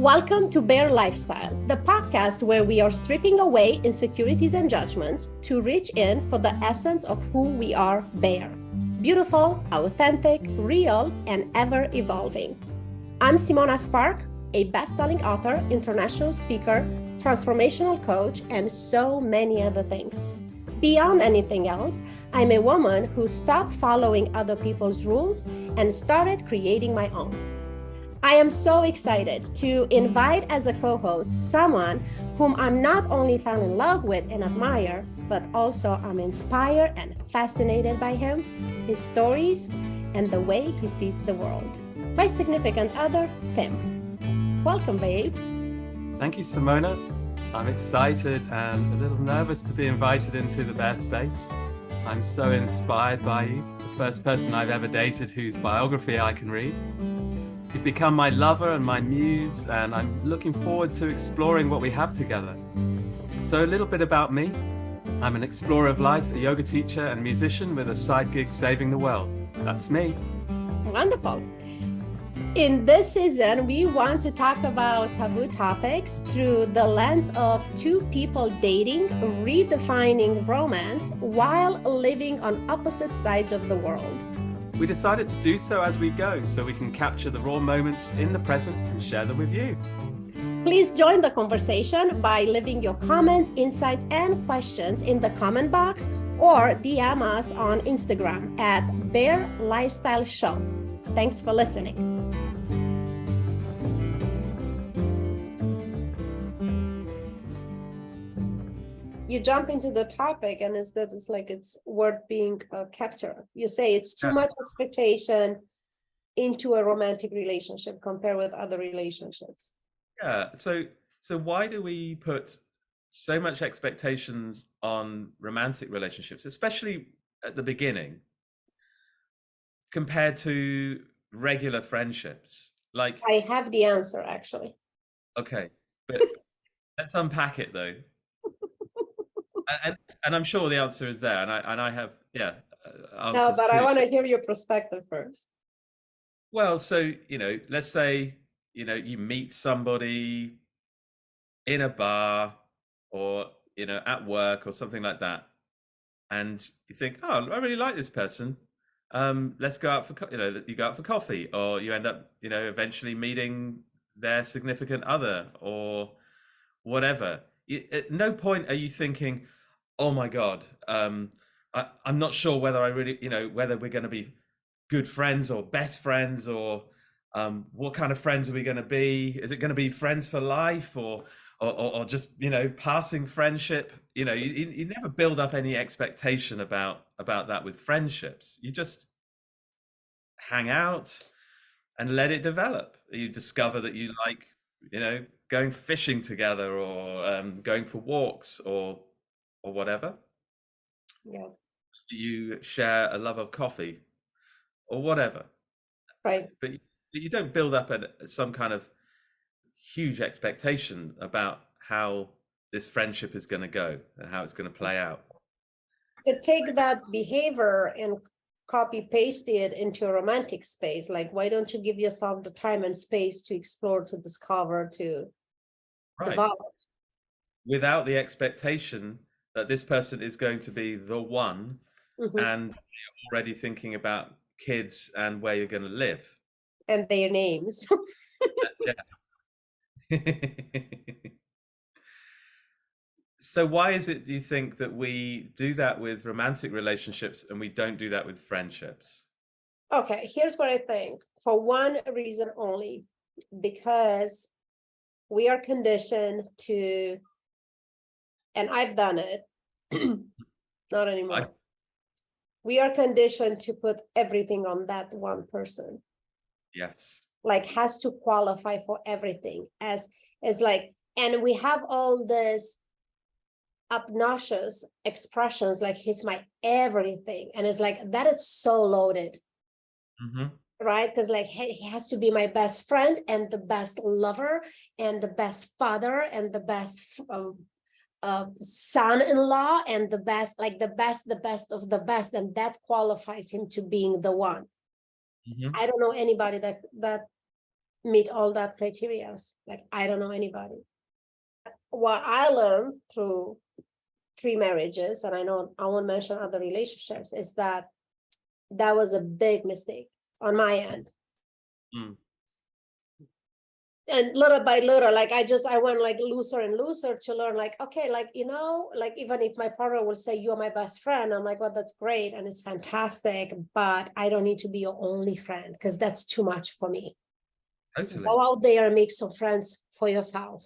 Welcome to Bear Lifestyle, the podcast where we are stripping away insecurities and judgments to reach in for the essence of who we are, Bear. Beautiful, authentic, real, and ever evolving. I'm Simona Spark, a best-selling author, international speaker, transformational coach, and so many other things. Beyond anything else, I'm a woman who stopped following other people's rules and started creating my own. I am so excited to invite as a co-host someone whom I'm not only fell in love with and admire, but also I'm inspired and fascinated by him, his stories, and the way he sees the world. My significant other, Tim. Welcome, babe. Thank you, Simona. I'm excited and a little nervous to be invited into the Bear space. I'm so inspired by you, the first person I've ever dated whose biography I can read. You've become my lover and my muse, and I'm looking forward to exploring what we have together. So a little bit about me. I'm an explorer of life, a yoga teacher and musician with a side gig saving the world. That's me. Wonderful. In this season, we want to talk about taboo topics through the lens of two people dating, redefining romance while living on opposite sides of the world. We decided to do so as we go, so we can capture the raw moments in the present and share them with you. Please join the conversation by leaving your comments, insights, and questions in the comment box or DM us on Instagram at Bear Lifestyle Show. Thanks for listening. You jump into the topic and it's like it's worth being captured. You say it's too much expectation into a romantic relationship compared with other relationships. Yeah. So why do we put so much expectations on romantic relationships, especially at the beginning, compared to regular friendships? Like, I have the answer, actually. Okay, but let's unpack it though. And I'm sure the answer is there, and I have answers. No, but too. I want to hear your perspective first. Well, so let's say you meet somebody in a bar or at work or something like that, and you think, oh, I really like this person. Let's go out for you go out for coffee, or you end up eventually meeting their significant other or whatever. At no point are you thinking, oh my God, I'm not sure whether I really, whether we're going to be good friends or best friends, or what kind of friends are we going to be? Is it going to be friends for life, or just passing friendship? You never build up any expectation about that with friendships. You just hang out and let it develop. You discover that you like going fishing together, or going for walks, or whatever. Yeah. You share a love of coffee or whatever. Right. But you don't build up some kind of huge expectation about how this friendship is going to go and how it's going to play out. To take that behavior and copy paste it into a romantic space, like, why don't you give yourself the time and space to explore, to discover, to develop? Without the expectation that this person is going to be the one, and you're already thinking about kids and where you're going to live. And their names. So why is it, do you think, that we do that with romantic relationships and we don't do that with friendships? Okay, here's what I think. For one reason only, because we are conditioned to, and I've done it, not anymore. We are conditioned to put everything on that one person. Yes. Like, has to qualify for everything as like, and we have all this obnoxious expressions like, he's my everything, and it's like that. It's so loaded. Right? Because like, he has to be my best friend and the best lover and the best father and the best son-in-law and the best of the best, and that qualifies him to being the one. I don't know anybody that meet all that criteria. Like, I don't know anybody. What I learned through 3 marriages, and I know I won't mention other relationships, is that that was a big mistake on my end. Mm. And little by little, like I went like looser and looser to learn, like, okay, like, like even if my partner will say you're my best friend, I'm like, well, that's great and it's fantastic, but I don't need to be your only friend, because that's too much for me. Totally. Go out there and make some friends for yourself.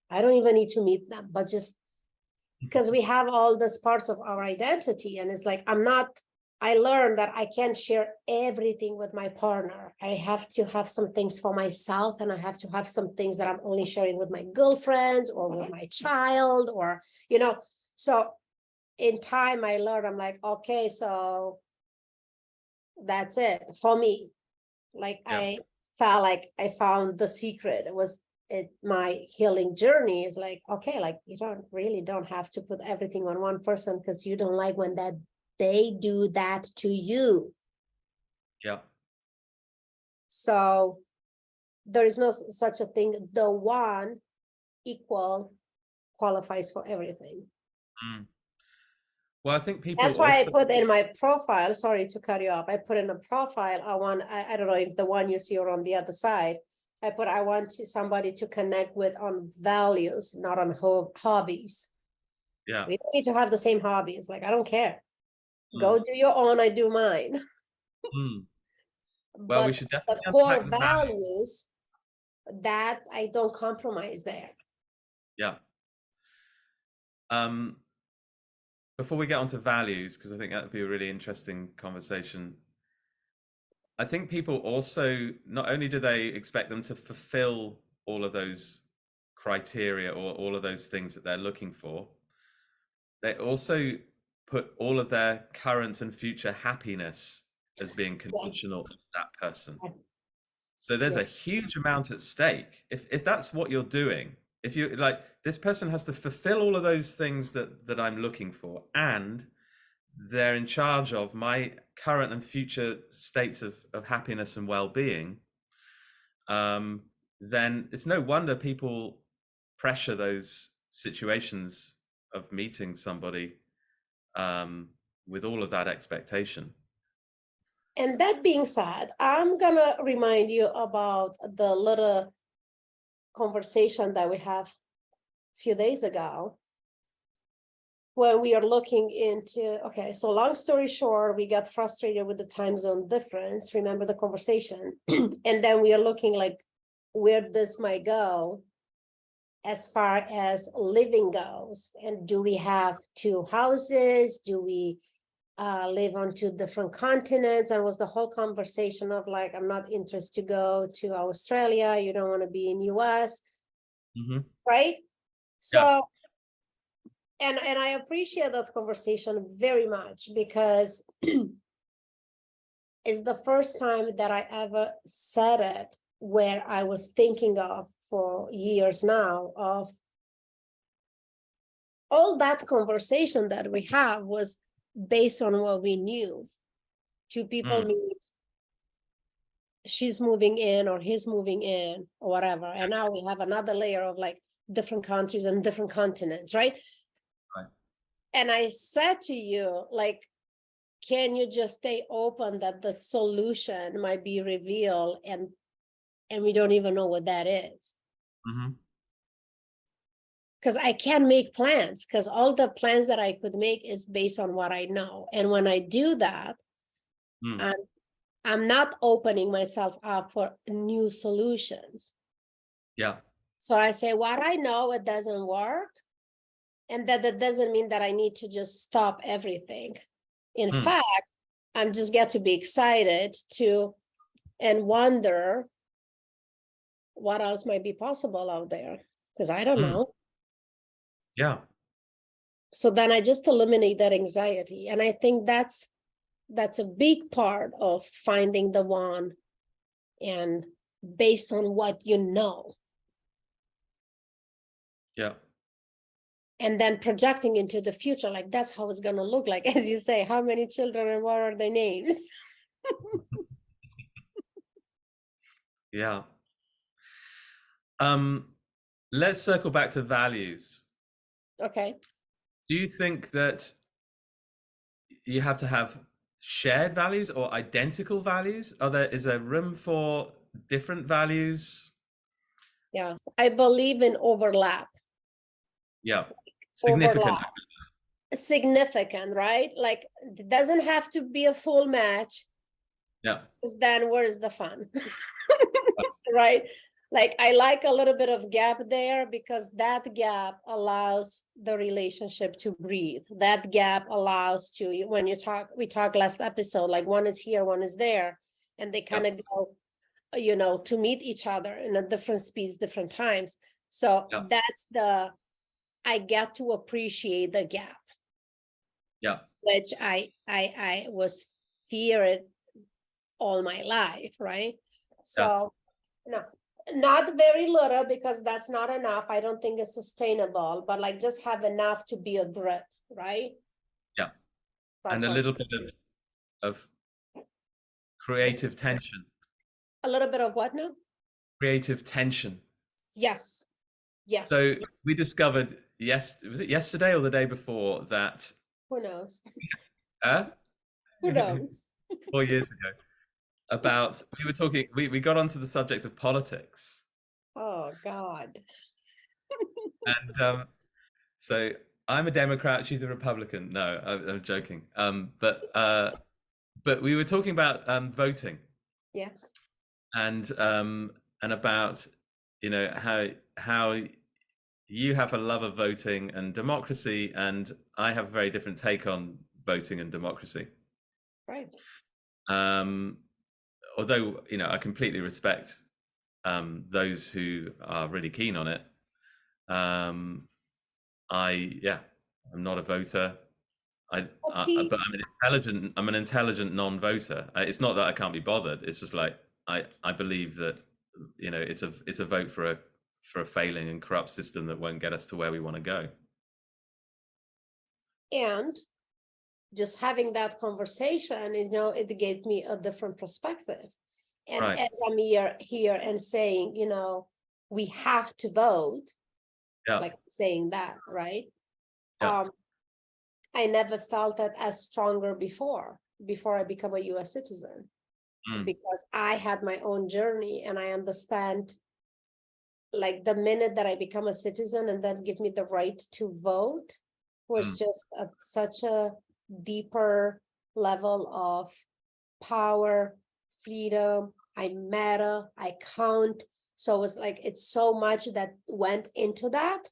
I don't even need to meet them, but just because we have all these parts of our identity, and it's like, I learned that I can't share everything with my partner. I have to have some things for myself, and I have to have some things that I'm only sharing with my girlfriends or with my child, or, so in time I learned, I'm like, okay, so that's it for me. Like, Yeah. I felt like I found the secret. My healing journey is like, okay, like, you don't have to put everything on one person, because you don't like when they do that to you. Yeah. So there is no such a thing. The one equal qualifies for everything. Mm. Well, I think people That's why I also, put in my profile, sorry to cut you off, I put in a profile, I don't know if the one you see or on the other side, I want somebody to connect with on values, not on hobbies. yeah. We don't need to have the same hobbies. Like, I don't care. Mm. Go do your own, I do mine. Mm. Well, we But should the definitely core unpack the value. values, that I don't compromise there. Yeah. Um, Before we get onto values, because I think that would be a really interesting conversation, I think people also, not only do they expect them to fulfill all of those criteria or all of those things that they're looking for, they also put all of their current and future happiness as being Yeah. conditional to that person. Yeah. So there's Yeah. a huge amount at stake. If that's what you're doing, if you like, this person has to fulfill all of those things that I'm looking for, and they're in charge of my current and future states of happiness and well-being, um, then it's no wonder people pressure those situations of meeting somebody um, with all of that expectation. And that being said, I'm gonna remind you about the little conversation that we have a few days ago, when we are looking into, okay, so long story short, we got frustrated with the time zone difference. Remember the conversation? And then we are looking like, where this might go as far as living goes. And do we have 2 houses? Do we live on 2 different continents? And was the whole conversation of like, I'm not interested to go to Australia. You don't want to be in US, Mm-hmm. right? Yeah. So, and I appreciate that conversation very much, because it's the first time that I ever said it, where I was thinking of for years now, of all that conversation that we have was based on what we knew. 2 people Mm. meet, she's moving in or he's moving in or whatever, and now we have another layer of like different countries and different continents, right? Right. And I said to you, like, can you just stay open that the solution might be revealed, and we don't even know what that is? Mm-hmm. Because I can't make plans, because all the plans that I could make is based on what I know. And when I do that, Mm. I'm not opening myself up for new solutions. Yeah. So I say, what I know, it doesn't work. And that doesn't mean that I need to just stop everything. In Mm. fact, I'm just get to be excited to and wonder what else might be possible out there, because I don't Mm. know. Yeah. So then I just eliminate that anxiety. And I think that's a big part of finding the one, and based on what you know, Yeah. and then projecting into the future, like that's how it's going to look like. As you say, how many children and what are their names? Yeah. Um, let's circle back to values. Okay. Do you think that you have to have shared values or identical values? Is there room for different values? Yeah. I believe in overlap. Yeah, significant. Overlap. Significant, right? Like it doesn't have to be a full match, Yeah, because then where's the fun? Right? Like I like a little bit of gap there because that gap allows the relationship to breathe. That gap allows to, when we talked last episode, like one is here, one is there, and they kind yeah, of go, to meet each other in a different speeds, different times. So yeah, I get to appreciate the gap, yeah, which I was feared all my life, right? yeah, So no, not very little, because that's not enough. I don't think it's sustainable, but like just have enough to be a grip, right? yeah. That's And a what little bit of creative tension. a little bit of what now? Creative tension. Yes, yes. So we discovered, was it yesterday or the day before that Who knows? uh, Who knows? 4 years ago, about we were talking, we got onto the subject of politics. Oh God. And so I'm a Democrat, she's a Republican. No, I'm joking. But we were talking about voting, Yes. and about how you have a love of voting and democracy, and I have a very different take on voting and democracy. Right. Um, Although I completely respect those who are really keen on it. Um, I'm not a voter. But see, But I'm an intelligent non-voter. It's not that I can't be bothered. It's just like I believe that it's a vote for a failing and corrupt system that won't get us to where we want to go. and just having that conversation, it gave me a different perspective. And Right. as I'm here and saying, we have to vote, Yeah. like saying that, right? Yeah. I never felt that as stronger before I become a US citizen, Mm. because I had my own journey, and I understand, like the minute that I become a citizen and then give me the right to vote was Mm. just such a deeper level of power, freedom. I matter, I count. So it's so much that went into that,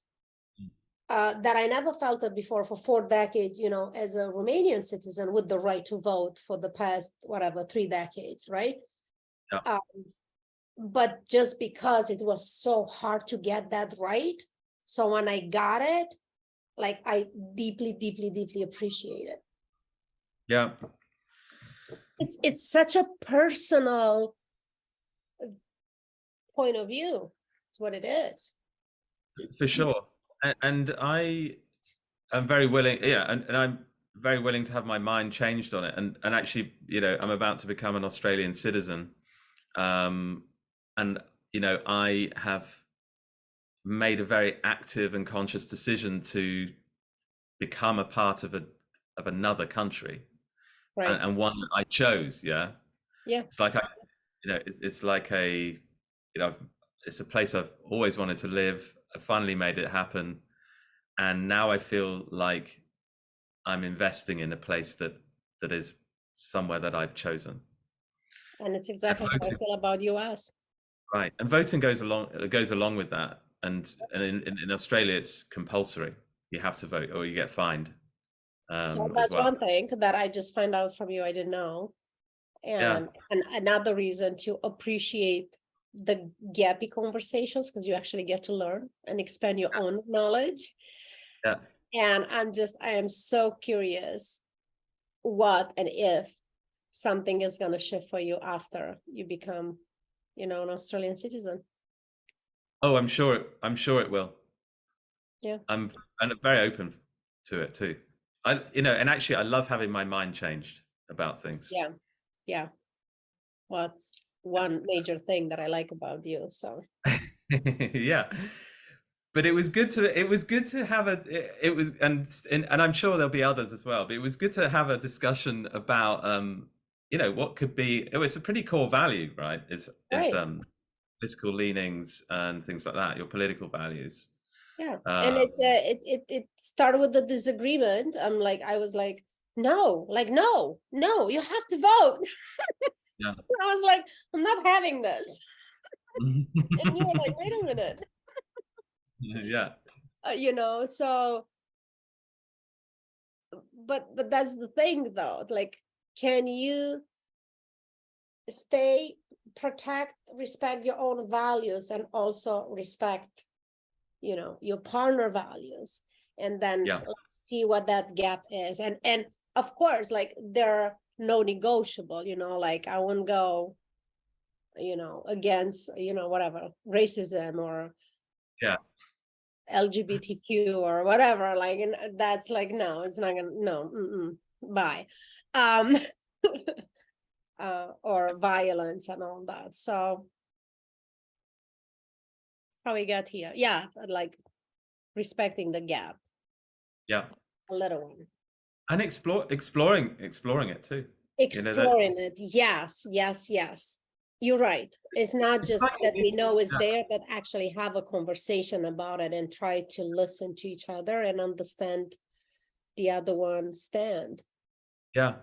that I never felt it before for 4 decades, as a Romanian citizen with the right to vote for the past, whatever, 3 decades, right? Yeah. But just because it was so hard to get that right. So when I got it, like I deeply, deeply, deeply appreciate it. Yeah. It's such a personal point of view. It's what it is. For sure. And I am very willing, and I'm very willing to have my mind changed on it. And actually, I'm about to become an Australian citizen. And I have made a very active and conscious decision to become a part of another country, Right. and one that I chose. Yeah. Yeah. It's like it's like it's a place I've always wanted to live. I finally made it happen, and now I feel like I'm investing in a place that is somewhere that I've chosen. And it's exactly how I feel about US. Right, and voting goes along with that. And in Australia, it's compulsory. You have to vote, or you get fined So as that's well. one thing that I just find out from you. I didn't know. Yeah, And another reason to appreciate the gappy conversations, because you actually get to learn and expand your own knowledge. yeah. And I am so curious what and if something is going to shift for you after you become, an Australian citizen. Oh, I'm sure. I'm sure it will. Yeah. I'm very open to it too. And actually, I love having my mind changed about things. Yeah. Yeah. What's one major thing that I like about you? So Yeah, but it was good to have it was and I'm sure there'll be others as well, but it was good to have a discussion about you know, what could be, oh, it's a pretty core value, right? Is Right. political leanings and things like that, your political values. Yeah. And uh it started with the disagreement. I was like, no, no, you have to vote. yeah. I was like, I'm not having this. And you were like, wait a minute. Yeah, So but that's the thing though. Like, can you stay, protect, respect your own values and also respect, your partner values? And then yeah, let's see what that gap is. And of course, like, there are no negotiable, like I wouldn't go, against, whatever, racism or yeah, LGBTQ or whatever. Like, and that's like, no, it's not gonna, no, bye. Um, or violence and all that. So how we got here? Yeah, like respecting the gap, yeah, a little one. and exploring it too, you know, that Exploring it. Yes, yes, yes. You're right. It's not it's just like, that we know it's yeah, there, but actually have a conversation about it and try to listen to each other and understand the other one's stand. yeah.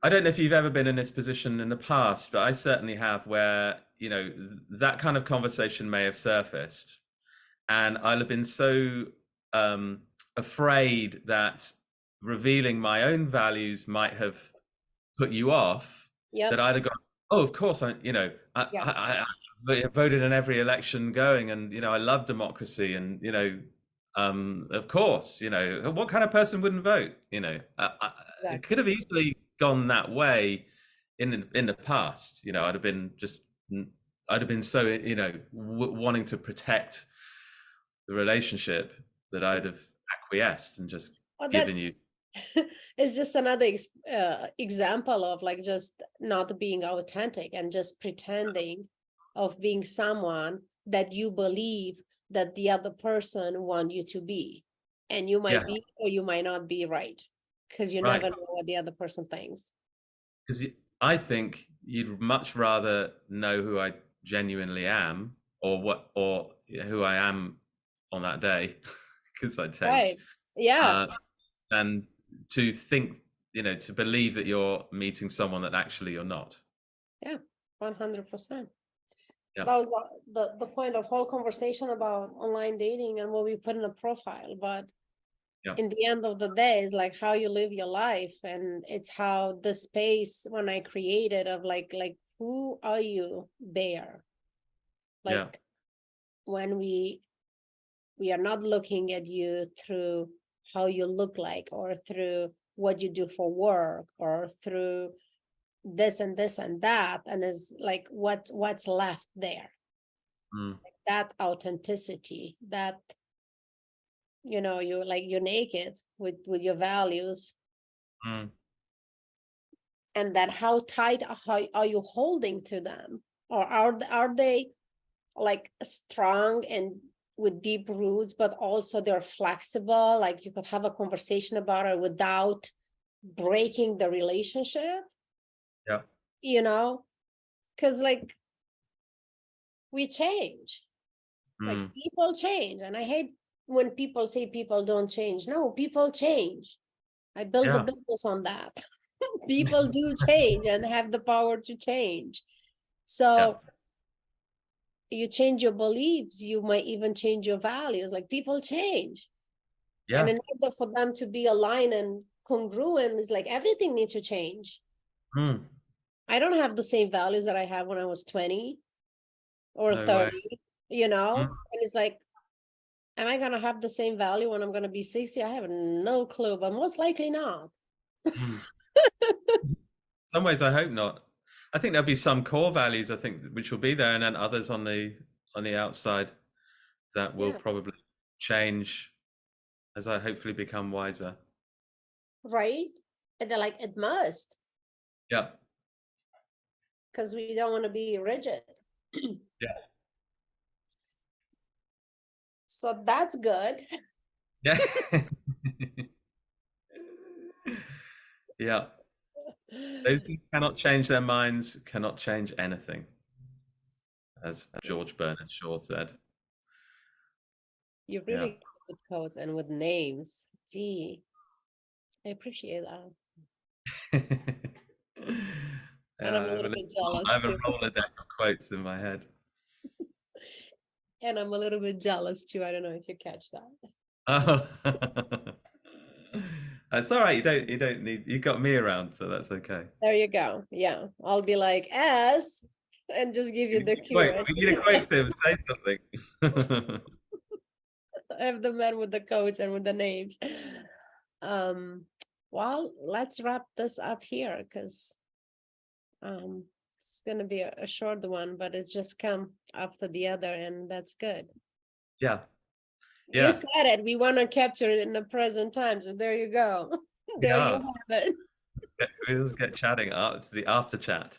I don't know if you've ever been in this position in the past, but I certainly have, where, you know, that kind of conversation may have surfaced, and I'll have been so um, afraid that revealing my own values might have put you off, that Yep. I'd have gone, oh, of course, you know, Yes. I voted in every election going, and you know, I love democracy, and you know, of course, you know, what kind of person wouldn't vote? You know, it Exactly. could have easily gone that way in the past. You know, I'd have been so, you know, wanting to protect the relationship, that I'd have acquiesced and just Well, given that's you. it's just another example of like just not being authentic and just pretending of being someone that you believe that the other person want you to be. And you Yeah, might be or you might not be, right? Because you right. never know what the other person thinks. Because I think you'd much rather know who I genuinely am, or what, or who I am on that day, because I change, Right. Yeah. uh, and to think, you know, to believe that you're meeting someone that actually you're not. Yeah. 100%. Yeah, That was the point of whole conversation about online dating and what we put in a profile. But yeah, in the end of the day, it's like how you live your life, and it's how the space when I created of like who are you, Bear? yeah, Like, when we are not looking at you through how you look like or through what you do for work or through this and this and that, and is like what's left there, mm, that authenticity, that you're naked with your values, mm, and that how tight how are you holding to them, or are they like strong and with deep roots, but also they're flexible, like you could have a conversation about it without breaking the relationship, yeah, you know because like we change, like mm, people change, and I hate when people say people don't change. No, people change. I build a yeah, business on that. People do change and have the power to change. yeah, So you change your beliefs, you might even change your values. Like, people change. And yeah, in order for them to be aligned and congruent, it's like everything needs to change. mm, I don't have the same values that I have when I was 20 or no way. 30, Mm, and it's like, am I gonna have the same value when I'm gonna be 60? I have no clue, but most likely not. mm. Some ways I hope not. I think there'll be some core values, I think, which will be there, and then others on the outside that will Yeah, probably change as I hopefully become wiser. right. And they're like, it must, Yeah, because we don't want to be rigid. yeah. So that's good. Yeah. Yeah. Those who cannot change their minds cannot change anything, as George Bernard Shaw said. You're Yeah. really good with codes and with names. Gee, I appreciate that. And Yeah, I'm a little bit jealous I have a too. Rolodex of quotes in my head. And I'm a little bit jealous too. I don't know if you catch that. Oh. It's all right. You don't need. You got me around, so that's okay. There you go. Yeah, I'll be like S and just give you the cue. Wait, And we need a quote to say something. I have the man with the codes and with the names. Well, let's wrap this up here because it's gonna be a short one, but it just come after the other, and that's good. Yeah. You Yeah. said it. We want to capture it in the present time, so there you go. There you Yeah. have it. We always get chatting. It's the after chat,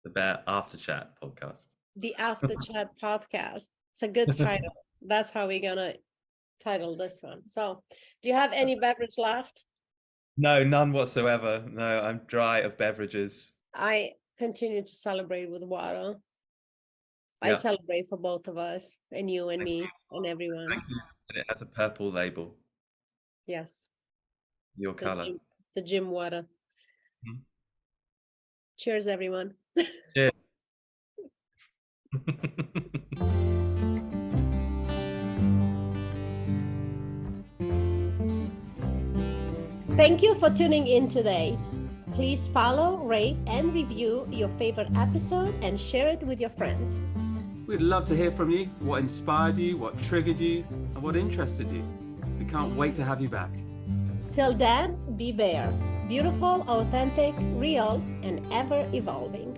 the Bear After Chat podcast. The After Chat podcast. It's a good title. That's how we're gonna title this one. So, do you have any beverage left? No, none whatsoever. No, I'm dry of beverages. I continue to celebrate with water. I Yeah. celebrate for both of us, and you and Thank me you. and everyone. Thank you. And it has a purple label. Yes, Your color. the gym water. Mhm. Cheers, everyone. Cheers. Thank you for tuning in today. Please follow, rate, and review your favorite episode and share it with your friends. We'd love to hear from you, what inspired you, what triggered you, and what interested you. We can't wait to have you back. Till then, be Bear. Beautiful, authentic, real, and ever evolving.